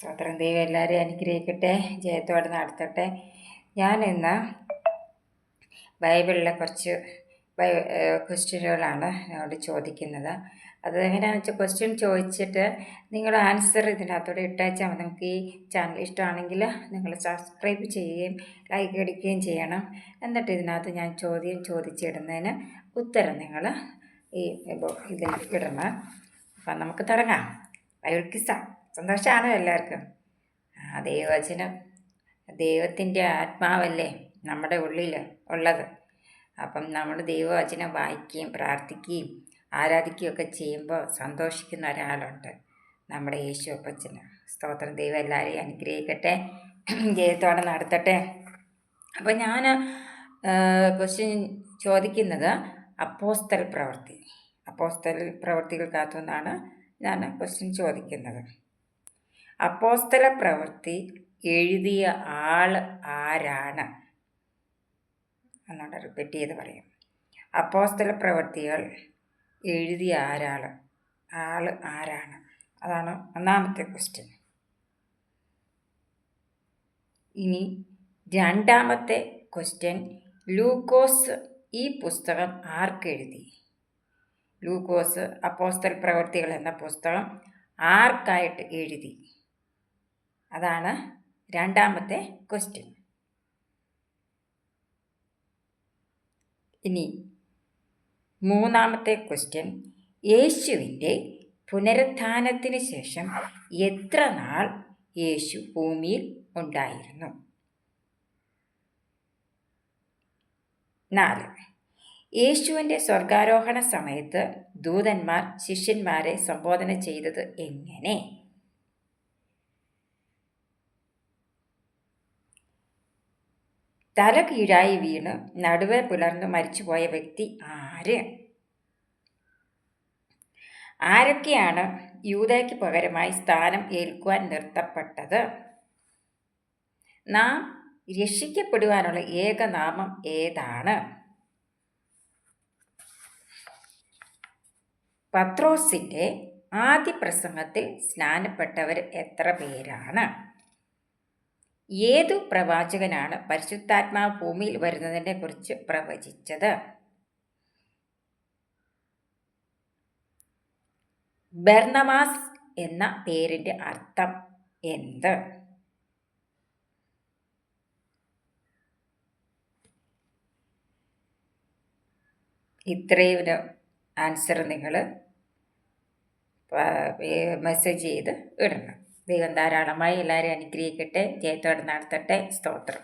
സ്തോത്രം. ദൈവം എല്ലാവരെയും അനുഗ്രഹിക്കട്ടെ, ജയത്തോടെ നടത്തട്ടെ. ഞാൻ ഇന്ന് ബൈബിളിലെ കുറച്ച് ക്വസ്റ്റ്യനുകളാണ് നിങ്ങളോട് ചോദിക്കുന്നത്. അത് എങ്ങനെയാണെന്ന് വെച്ചാൽ ക്വസ്റ്റ്യൻ ചോദിച്ചിട്ട് നിങ്ങൾ ആൻസർ ഇതിനകത്തോടെ ഇട്ടയച്ചാൽ മതി. നമുക്ക് ഈ ചാനൽ ഇഷ്ടമാണെങ്കിൽ നിങ്ങൾ സബ്സ്ക്രൈബ് ചെയ്യുകയും ലൈക്ക് അടിക്കുകയും ചെയ്യണം. എന്നിട്ട് ഇതിനകത്ത് ഞാൻ ചോദ്യം ചോദിച്ചിടുന്നതിന് ഉത്തരം നിങ്ങൾ ഈ ഇതിൽ ഇടണം. അപ്പം നമുക്ക് തുടങ്ങാം. ബൈബിൾ ക്വിസ് സന്തോഷമാണ് എല്ലാവർക്കും. ദൈവവചനം ദൈവത്തിൻ്റെ ആത്മാവല്ലേ നമ്മുടെ ഉള്ളിൽ ഉള്ളത്. അപ്പം നമ്മൾ ദൈവവചനം വായിക്കുകയും പ്രാർത്ഥിക്കുകയും ആരാധിക്കുകയും ഒക്കെ ചെയ്യുമ്പോൾ സന്തോഷിക്കുന്ന ഒരാളുണ്ട്, നമ്മുടെ യേശു അപ്പച്ചന്. സ്തോത്രം. ദൈവം എല്ലാവരെയും അനുഗ്രഹിക്കട്ടെ, ജയത്തോടെ നടത്തട്ടെ. അപ്പം ഞാൻ ക്വസ്റ്റ്യൻ ചോദിക്കുന്നത് അപ്പോസ്തല പ്രവൃത്തികൾക്കകത്തുനിന്നാണ് ഞാൻ ക്വസ്റ്റ്യൻ ചോദിക്കുന്നത്. അപ്പോസ്തല പ്രവൃത്തി എഴുതിയ ആൾ ആരാണ് എന്നോട് റിപ്പീറ്റ് ചെയ്ത് പറയും. അപ്പോസ്തല പ്രവൃത്തികൾ എഴുതിയ ആൾ ആരാണ്? അതാണ് ഒന്നാമത്തെ ക്വസ്റ്റ്യൻ. ഇനി രണ്ടാമത്തെ ക്വസ്റ്റ്യൻ, ലൂക്കോസ് ഈ പുസ്തകം ആർക്കെഴുതി? ലൂക്കോസ് അപ്പോസ്തല പ്രവൃത്തികൾ എന്ന പുസ്തകം ആർക്കായിട്ട് എഴുതി? അതാണ് രണ്ടാമത്തെ ക്വസ്റ്റ്യൻ. ഇനി മൂന്നാമത്തെ ക്വസ്റ്റ്യൻ, യേശുവിൻ്റെ പുനരുത്ഥാനത്തിന് ശേഷം എത്ര നാൾ യേശു ഭൂമിയിൽ ഉണ്ടായിരുന്നു? 4. യേശുവിൻ്റെ സ്വർഗാരോഹണ സമയത്ത് ദൂതന്മാർ ശിഷ്യന്മാരെ സംബോധന ചെയ്തത് എങ്ങനെ? തല കീഴായി വീണ് നടുവെ പുലർന്ന് മരിച്ചുപോയ വ്യക്തി ആര്? ആരൊക്കെയാണ് യൂദയ്ക്ക് പകരമായി സ്ഥാനം ഏൽക്കുവാൻ നിർത്തപ്പെട്ടത്? നാം രക്ഷിക്കപ്പെടുവാനുള്ള ഏകനാമം ഏതാണ്? പത്രോസിൻ്റെ ആദ്യ പ്രസംഗത്തിൽ സ്നാനപ്പെട്ടവർ എത്ര പേരാണ്? ഏതു പ്രവാചകനാണ് പരിശുദ്ധാത്മാവ് ഭൂമിയിൽ വരുന്നതിനെ കുറിച്ച് പ്രവചിച്ചത്? ബർന്നബാസ് എന്ന പേരിൻ്റെ അർത്ഥം എന്ത്? ഇത്രയും ആൻസർ നിങ്ങൾ മെസ്സേജ് ചെയ്ത് ഇടണം. ദൈവം ധാരാളമായി എല്ലാവരെയും അനുഗ്രഹിക്കട്ടെ, ജയത്തോടെ നടത്തട്ടെ. സ്തോത്രം.